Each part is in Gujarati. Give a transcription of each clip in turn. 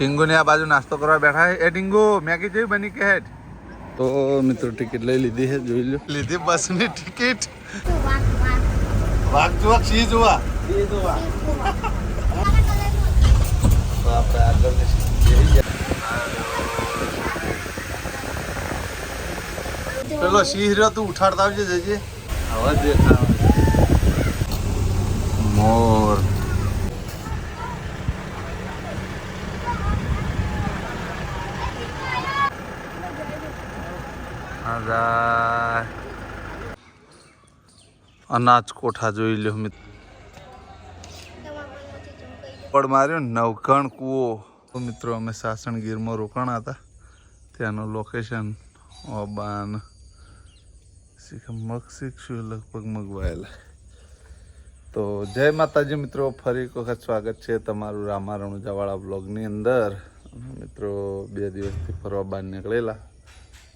ટીંગુ ને આ બાજુ નાસ્તો કરવા બેઠા છે. એ ટીંગુ મેગી જેવી બની કે હેડ? તો મિત્રો ટિકિટ લઈ લીધી છે, જોઈ લો. લીધી બસની ટિકિટ. વાઘ જોવા સિંહ જોવા તો આપણે આગળ પેલો સિંહ રહ્યો તું ઉઠાડતા આવજે જજે. આવા દેખાવ મોર. અનાજ કોઠા જોઈ લો મિત્રો. પડ માર્યો નવકણ કૂવો. મિત્રો અમે સાસણગીરમાં રોકાણા હતા. ત્યાંનું લોકેશન ઓબાન શીખશું લગભગ મગવાયેલા. તો જય માતાજી મિત્રો, ફરી એક વખત સ્વાગત છે તમારું રામા રણુજાવાળા બ્લોગની અંદર. મિત્રો 2 દિવસથી ફરવા બહાર નીકળેલા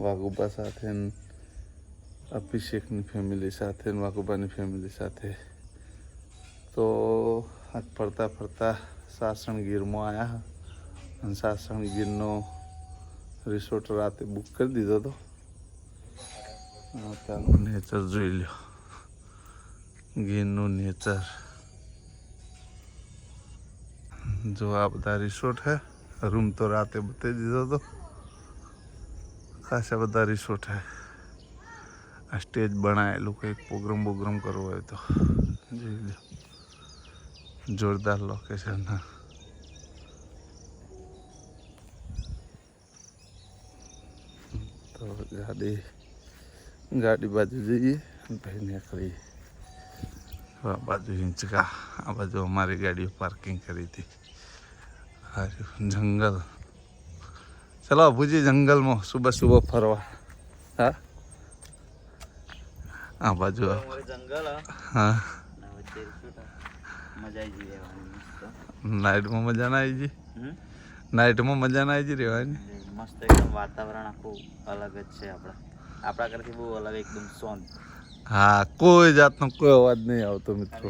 વાઘુબા સાથે, અભિષેકની ફેમિલી સાથે, વાઘુબાની ફેમિલી સાથે. તો આજ ફરતા ફરતા સાસણગીરમાં આવ્યા અને સાસણગીરનો રિસોર્ટ રાતે બુક કરી દીધો હતો. ત્યાંનું નેચર જોઈ લો, ગીરનું નેચર. જો આ બધા રિસોર્ટ હે. રૂમ તો રાતે બતાવી દીધો હતો. ખાસા બધા રિસોર્ટ હે. આ સ્ટેજ બનાવેલું, કંઈક પ્રોગ્રામ કરવો હોય તો જોઈ લો. જોરદાર લોકેશન હે. તો ગાડી બાજુ જઈએ ભાઈ નીકળીએ. આ બાજુ હિંચકા, આ બાજુ અમારી ગાડીઓ પાર્કિંગ કરી હતી. જંગલ. ચલો અભુજી જંગલમાં સુબહ ફરવા. હા આ બાજુ જંગલ. હા મજા આવી જઈ નાઇટમાં મજા ના આવી જી. નાઇટમાં મજા ના આવી જી રહેવાની. મસ્ત એકદમ વાતાવરણ આખું અલગ જ છે. આપણા કરતી બહુ અલગ, એકદમ શાંત. હા, કોઈ જાતનો કોઈ અવાજ નહીં આવતો મિત્રો.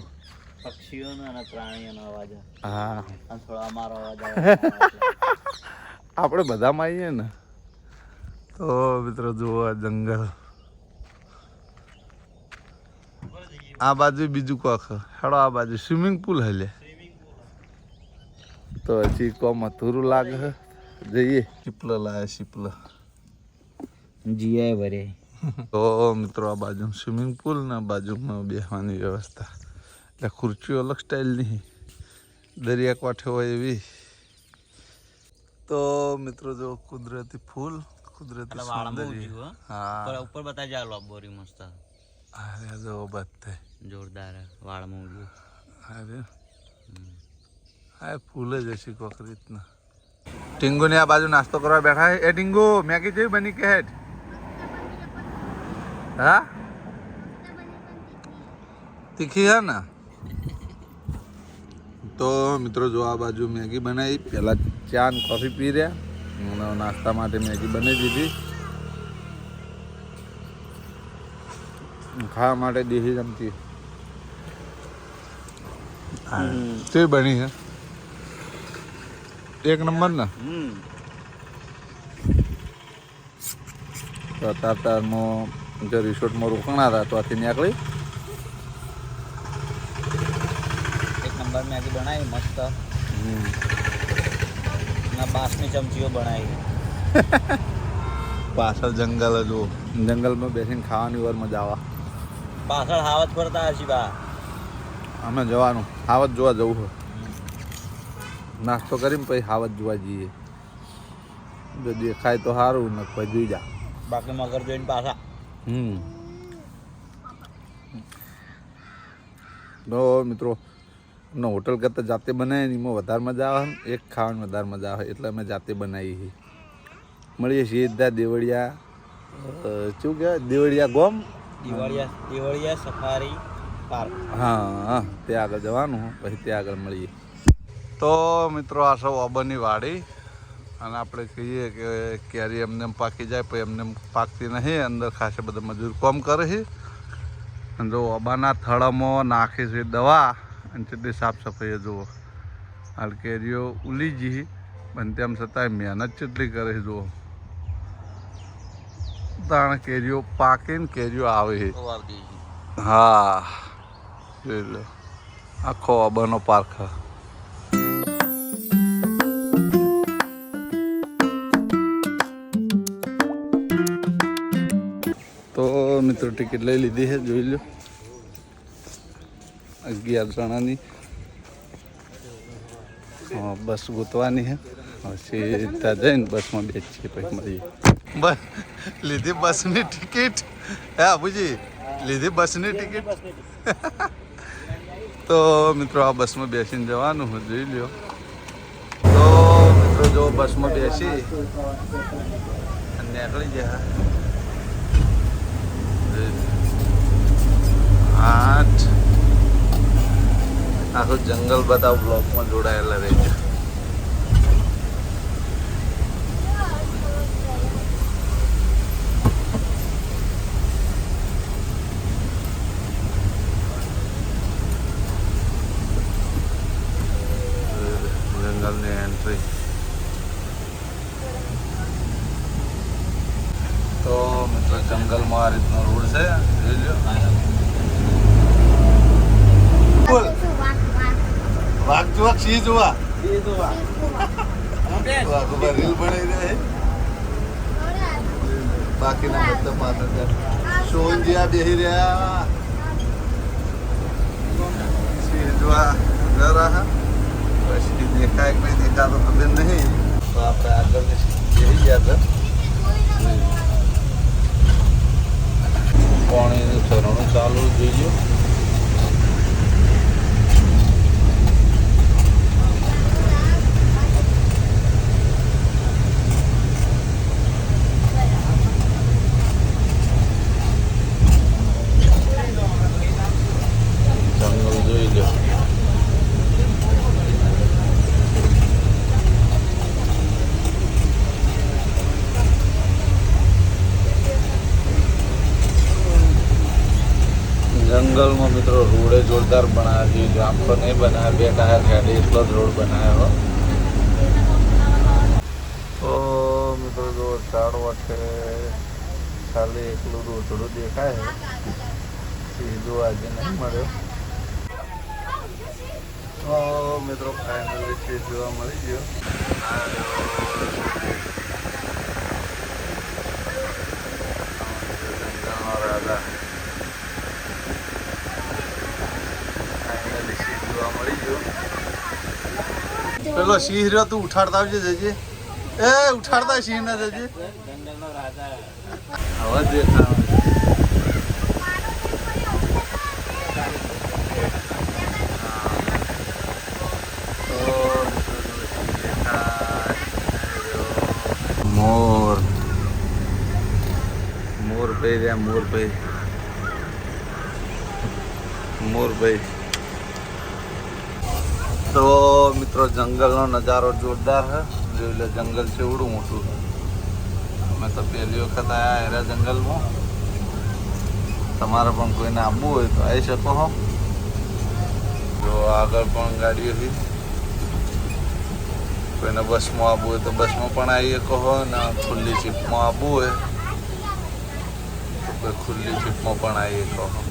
પક્ષીઓનો અને પ્રાણીઓનો અવાજ. હા અને થોડો અમારો અવાજ આપણે બધામાં આવીએ ને. તો મિત્રો જુઓ આ જંગલ. આ બાજુ બીજું કોક હેડો. આ બાજુ સ્વિમિંગ પુલ હલે. તો હજી કોમ અધૂરું લાગે છે. જઈએ. શીપલો લાયા શીપલો. જીઆઈ ભરે. તો મિત્રો આ બાજુ સ્વિમિંગ પુલ ને બાજુમાં બેસવાની વ્યવસ્થા. એટલે ખુરશીઓ અલગ સ્ટાઇલની, દરિયાકાંઠે હોય એવી. તો મિત્રો જો કુદરતી ફૂલ, કુદરતી સૌંદર્ય. હા ઉપર બતાવી જાય લોબોરી મસ્ત. અરે જો બધે જોરદાર વાળમાં ઉજ્યું. અરે હા ફૂલ જ હશે કોક રીતના. ટીંગુ ને આ બાજુ નાસ્તો કરવા બેઠા છે. એ ટીંગુ મેગી જેવી બની કે હેડ? હા તીખી હે ને? તો મિત્રો જો આ બાજુ મેગી બનાવી. પહેલાં ચા ને કોફી પી રહ્યા. નાસ્તા માટે મેગી બનાવી દીધી. ખાવા માટે દેશી ચમચી તે બની છે. એક નંબર ને. તો અત્યારમાં જે રિસોર્ટમાં રોકાણા હતા તો આથી નીકળી. એક નંબર મેગી બનાવી મસ્ત. ના બાસની ચમચીઓ બનાવી. પાછળ જંગલ જો, જંગલમાં બેસીને ખાવાની વાર મજા આવે. પાછળ હાવત ફરતા હશી બા. અમે જવાનું હાવત જોવા જવું છે. નાસ્તો કરીને પછી હાવત જોવા જઈએ. જો દેખાય તો સારું, ને પછી જોઈ જા. બાકી મગર જોઈને પાછા. તો મિત્રો અમને હોટલ કરતાં જાતે બનાવીએ એમાં વધારે મજા આવે ને એક ખાવાની વધારે મજા આવે, એટલે અમે જાતે બનાવીએ છીએ. મળીએ સીધા દેવળિયા. શું કહેવાય? દેવળિયા ગોમ. Devaliya safari park. હા ત્યાં આગળ જવાનું, પછી ત્યાં આગળ મળીએ. તો મિત્રો આ સૌ ઓબરની વાડી. અને આપણે કહીએ કે કેરી એમને પાકી જાય પછી એમને પાકતી નહીં. અંદર ખાસે બધા મજૂર કામ કરે છે. અને જો ઓબાના થળમાં નાખે છે દવા. અને કેટલી સાફ સફાઈ જુઓ. હાલ કેરીઓ ઉલી જઈ પણ તેમ છતાંય મહેનત કેટલી કરે છે જુઓ. તાણ કેરીઓ પાકે ને કેરીઓ આવે છે. હા જોઈ લો આખો અબરનો પાર્ક. તો મિત્રો ટિકિટ લઈ લીધી છે જોઈ લો 11 જણાની. બસ ગોતવાની છે પછી ત્યાં જઈને બસમાં બેસીએ પછી મળીએ. બસ લીધી બસની ટિકિટ. હે અબુજી લીધી બસની ટિકિટ. તો મિત્રો આ બસમાં બેસીને જવાનું હું જોઈ લ્યો. તો મિત્રો જો બસમાં બેસી અને નીકળી ગયા 8 આખું જંગલ બધા બ્લોકમાં જોડાયેલા રહેજો. જંગલની એન્ટ્રી. તો મિત્રો જંગલમાં આ રીતનો રોડ છે જોઈ લો. વાઘ જોવા સિંહ જોવા રીલ બનાવી દે. બાકીના બધા પાછળ સોનજીયા બેસી રહ્યા સિંહ જોવા જરા. પછી દેખાય કે નહીં દેખાતો ખબર નહીં. તો આપણે આગળ બેસી ગયા હતા. પાણીનું ઝરણું ચાલુ જોઈએ. જંગલ જોઈ લો. જંગલમાં મિત્રો રોડે જોરદાર બનાવ્યા છે. આમ તો નહીં બનાવ્યા, બે ટાયર ગાડી એટલો જ રોડ બનાવ્યો. તો મિત્રો જો ઝાડવા છે ખાલી એકલું રોતડું દેખાય છે. સીધું આજે નહીં મળ્યો. તો મિત્રો ફાઇનલી સીધ જોવા મળી ગયો. જંગલનો રાજા મળી ગયો. પેલો સિંહ રહ્યો તું ઉઠાડતા આવજે જજે. એ ઉઠાડતા સિંહ ના જજે. હવે દેખાવ મોર મોરભાઈ રહ્યા. મોરભાઈ તો મિત્રો જંગલનો નજારો જોરદાર છે. જોઈ લો જંગલ છે એવડું મોટું. અમે તો પહેલી વખત આવ્યા એરા જંગલમાં. તમારે પણ કોઈને આવવું હોય તો આવી શકો છો. જો આગળ પણ ગાડીઓ છે. કોઈને બસમાં આવવું હોય તો બસમાં પણ આવી શકો છો. ને ખુલ્લી જીપમાં આવવું હોય તો કોઈ ખુલ્લી જીપમાં પણ આવી શકો છો.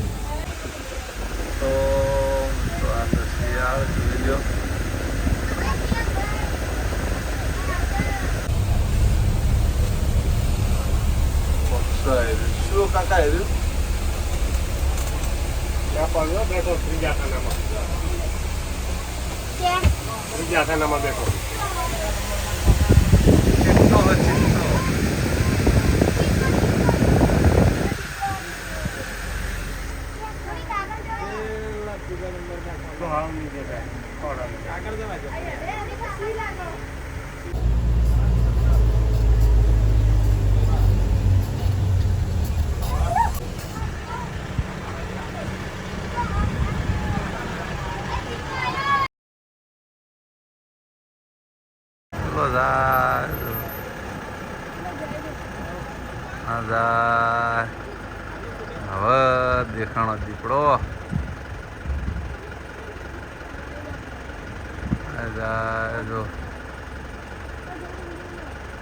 તો આ તો શિયાળ જોઈ લો. શું કાકા આવ્યું? બેઠો ત્રીજા ખાનામાં બેઠો. હવે દેખાણો દીપડો. જો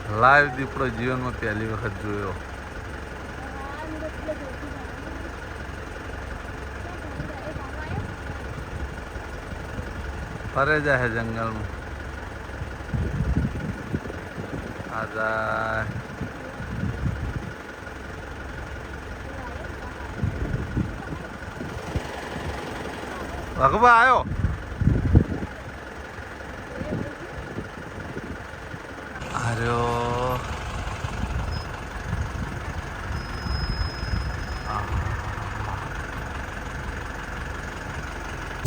લાઈવ દીપડો જીવનમાં પહેલી વખત જોયો. ફરે જાય જંગલમાં. આ જાય ભગવા આવ્યો. આર્યો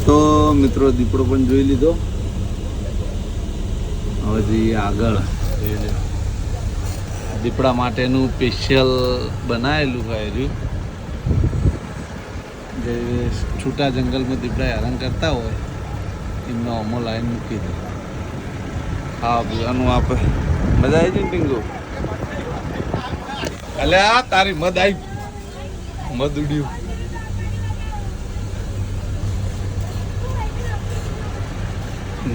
તો મિત્રો દીપડો પણ જોઈ લીધો. હવે જઈએ આગળ. જોઈ લો દીપડા માટેનું સ્પેશિયલ બનાવેલું હોય રહ્યું. જે છૂટા જંગલમાં દીપડા હેરાન કરતા હોય એમનો અમો લાઈન મૂકી દે. હા પીવાનું આપે. મજા આવી છે ને ટીંગુ? અલ્યા તારી મદ આવી. મદ ઉડ્યું.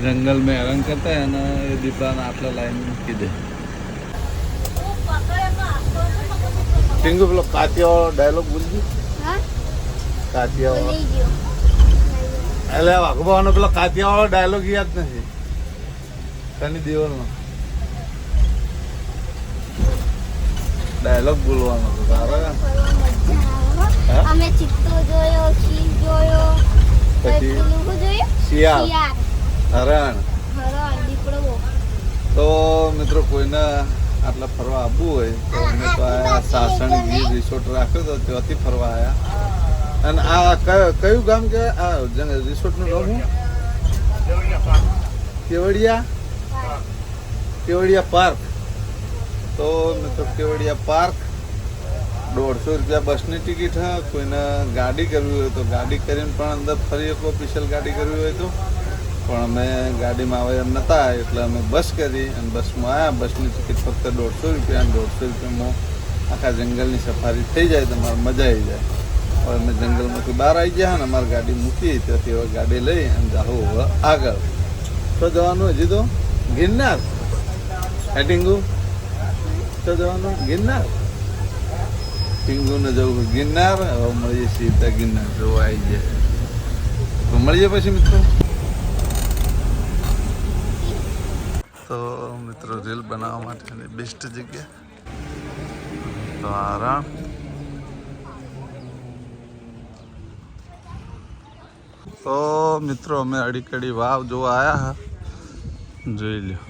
जंगल में हैरान करता है ना ये दीपड़ा आटला लाइन મૂકી દે. ટીંગુ પેલો કાતિયા ડાયલોગ બોલજી. કાતિયા એટલે વાઘબાનો પેલો કાતિયા વાળો ડાયલોગ યાદ નથી. કની દેવલનો ડાયલોગ બોલવાનો હતો તારે. અમે ચિત્તો જોયો, શીર જોયો, પછી જોયો, શિયાળ, હરણ. દીપડો. તો મિત્રો કોઈને આટલા ફરવા આવવું હોય તો અમે તો આ સાસણ ગીર રિસોર્ટ રાખ્યો હતો ત્યાંથી ફરવા આવ્યા. અને આ કયું ગામ કે આ રિસોર્ટનું નામ શું? કેવડિયા પાર્ક. તો મિત્રો કેવડિયા પાર્ક 150 રૂપિયા બસની ટિકિટ. હા કોઈને ગાડી કરવી હોય તો ગાડી કરીને પણ અંદર ફરી એક સ્પેશિયલ ગાડી કરવી હોય તો. પણ અમે ગાડીમાં આવે એમ નહોતા એટલે અમે બસ કરી અને બસમાં આવ્યા. બસની ટિકિટ ફક્ત 150 રૂપિયા. અને 150 રૂપિયામાં આખા જંગલની સફારી થઈ જાય. તમારે મજા આવી જાય. હવે અમે જંગલમાંથી બહાર આવી ગયા ને અમારી ગાડી મૂકી ત્યાંથી હવે ગાડી લઈ અને જાઓ હવે આગળ. તો જવાનું હજી તો ગિરનાર. ટીંગુ તો જવાનું ગિરનાર. ટીંગુને જવું ગિરનાર. હવે મળીએ સીધા ગિરનાર જોવા આવી જાય. તો મળીએ પછી મિત્રો. તો મિત્રો રીલ બનાવવા માટેની બેસ્ટ જગ્યા તો આરામ. તો મિત્રો અમે અડીકડી વાવ જોવા આવ્યા હા. જોઈ લ્યો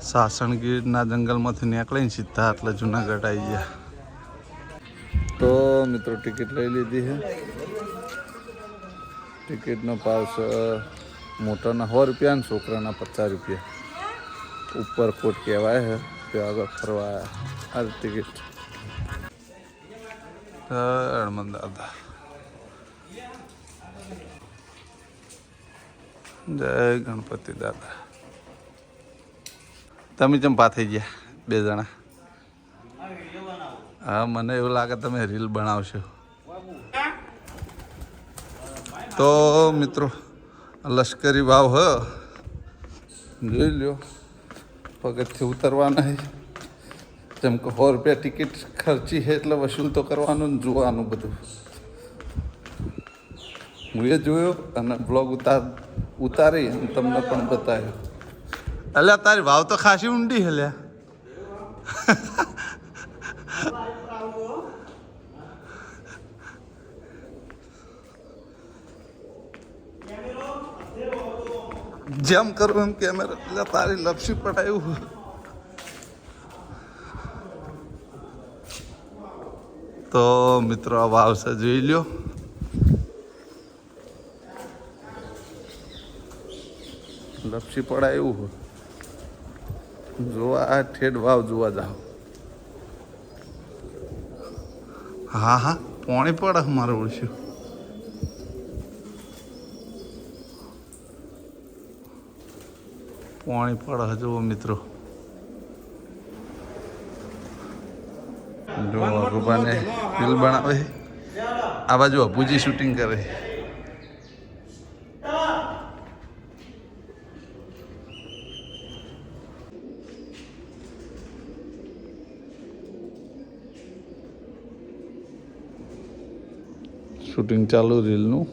સાસણગીરના જંગલમાંથી નીકળીને સીધા એટલે જુનાગઢ આવી ગયા. તો મિત્રો ટિકિટ લઈ લીધી છે. ટિકિટનો પાસ મોટાના 100 રૂપિયા અને છોકરાના 50 રૂપિયા. ઉપરકોટ કહેવાય છે ત્યાં આગળ ફરવા આવ્યા. આ ટિકિટ હનુમાન દાદા જય ગણપતિ દાદા. તમે ચંપા થઈ ગયા 2 જણા? હા મને એવું લાગે તમે રીલ બનાવશો. તો મિત્રો લશ્કરી વાવ હ જોઈ લ્યો. પગથિયે ઉતરવાના છે. જેમ કે 100 રૂપિયા ટિકિટ ખર્ચી છે એટલે વસૂલ તો કરવાનું ને જોવાનું બધું. હું એ જોયો અને બ્લોગ ઉતારી અને તમને પણ બતાવ્યો. અલ્યા તારી વાવ તો ખાસી ઊંડી છે લ્યા. જેમ કરું એમ કેમેરા એટલે તારી લપસી પડાયું. તો મિત્રો આ વાવ છે જોઈ લ્યો. લપસી પડાયું જોવા. આ ઠેઠ વાવ જોવા જાઓ. હા હા પોણી પડે મારું ઓળખ્યું. પાણી પડે જુઓ મિત્રો. જો રૂપાને રીલ બનાવે. આ બાજુ અપુજી શૂટિંગ કરે. શૂટિંગ ચાલુ રીલનું.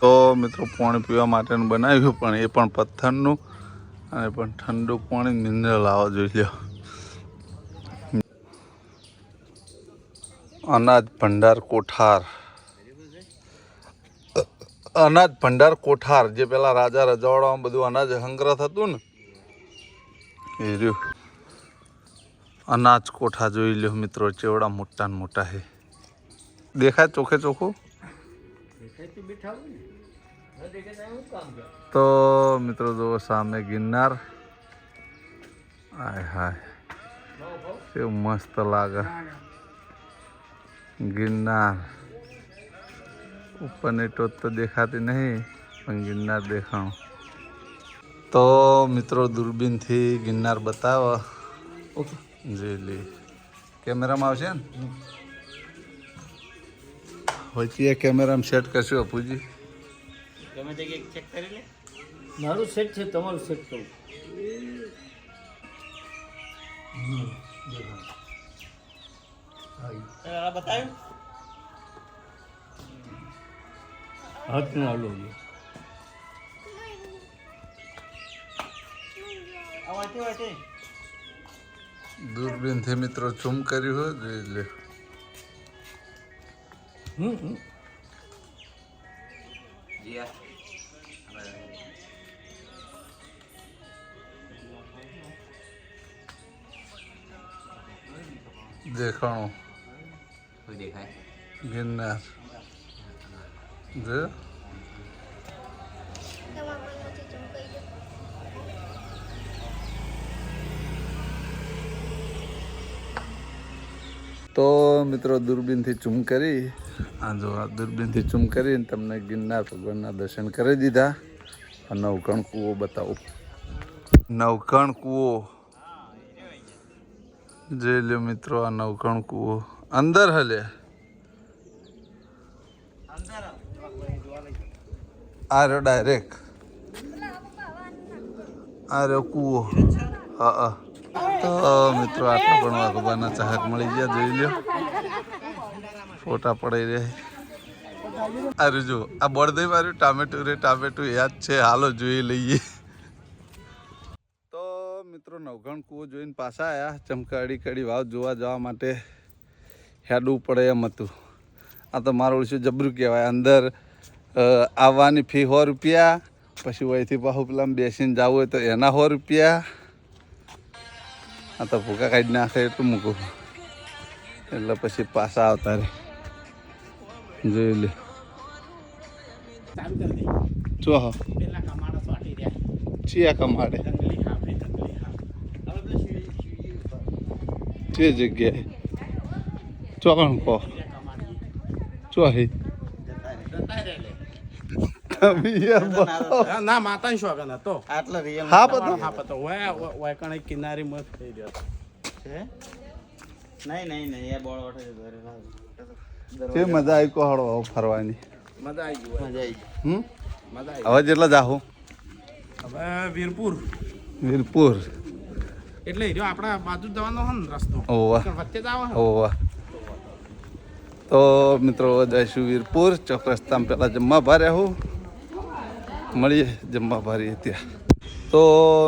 તો મિત્રો પાણી પીવા માટેનું બનાવ્યું, પણ એ પણ પથ્થરનું, અને પણ ઠંડુ પાણી મિનરલ આવો જોઈ લો. અનાજ ભંડાર કોઠાર, અનાજ ભંડાર કોઠાર, જે પેલા રાજા રજવાડામાં બધું અનાજ સંગ્રહ થતું ને એ રહ્યું. અનાજ કોઠા જોઈ લો મિત્રો, ચેવડા મોટા ને મોટા છે. દેખાય ચોખ્ખે ચોખ્ખું. તો મિત્રો જુઓ સામે ગિરનાર. હાય હાય કેવું મસ્ત લાગે ગિરનાર. ઉપરની ટોચ તો દેખાતી નહીં, પણ ગિરનાર દેખાણું. તો મિત્રો દૂરબીનથી ગિરનાર બતાવો. ઓકે જોઈ લે. કેમેરામાં આવશે ને હોય કેમેરામાં સેટ કરશું અપુજી. ગમે જગ્યાએ ચેક કરી લે. મારું સેટ છે, તમારું સેટ કરું. બતાવ્યું હાથનું હાલો દૂરબીનથી મિત્રો ઝૂમ કર્યું હોય જોઈ લે. દેખાણું કોઈ દેખાય ગિરનાર જો. તો મિત્રો દૂરબીનથી ઝૂમ કરી, આ જો આ દૂરબીનથી ઝૂમ કરીને તમને ગિરનાર ભગવાનના દર્શન કરી દીધા. આ નવકણ કૂવો બતાવું. નવકણ કૂવો જોઈ લો મિત્રો. આ નવકણ કૂવો અંદર હલે. આ રહ્યો ડાયરેક્ટ, આ રહ્યો કૂવો. હા તો મિત્રો આટલા પણ ભગવાનના ચાહક મળી ગયા જોઈ લો. ફોટા પડાઈ રહ્યા. અરે જો આ બળદઈ માર્યું ટામેટું રે ટામેટું યાદ છે, હાલો જોઈ લઈએ. તો મિત્રો નવઘણ કૂવો જોઈને પાછા આવ્યા. ચમકાડી કડી વાવ જોવા જવા માટે હેડવું પડે એમ હતું. આ તો મારું ઓળશું જબરું કહેવાય. અંદર આવવાની ફી 100 રૂપિયા, પછી અહીંથી પાછું પેલા બેસીને જવું હોય તો એના 100 રૂપિયા. આ તો ભૂકા કાઢી નાખે એટલું મૂકું, એટલે પછી પાછા આવતા રે. જોઈ લે ચો ચિયા કમાડે જે જગ્યાએ ચોકણ કહો ચો હે ના માતા શોખ હતો આટલા રિયલ હા બધું હા પતો વાય કણે કિનારી મત થઈ ગયો છે. નહીં નહીં નહીં એ બોળ ઓઠે ઘરે જે મજા આવી કોહળો ફરવાની. મજા આવી ગઈ મજા આવી હમ મજા આવી. હવે જેટલા જાહું હવે વીરપુર વીરપુર એટલે હીરો આપણા બાજુ જવાનો હોય ને રસ્તો, ઓવા વચ્ચે જ આવે. ઓવા. તો મિત્રો જઈશું વીરપુર. ચોક રસ્તામાં પહેલાં જમવા ભાર્યા હું, મળીએ જમવા ભારીએ ત્યાં. તો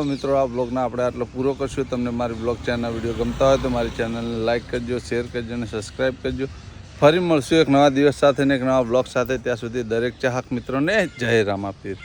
મિત્રો આ બ્લોગના આપણે આટલો પૂરો કરશું. તમને મારી બ્લોગ ચેનલ વિડીયો ગમતા હોય તો મારી ચેનલને લાઇક કરજો, શેર કરજો અને સબસ્ક્રાઈબ કરજો. ફરી મળશું એક નવા દિવસ સાથે ને એક નવા બ્લોગ સાથે. ત્યાં સુધી દરેક ચાહક મિત્રોને જય રામાપીર.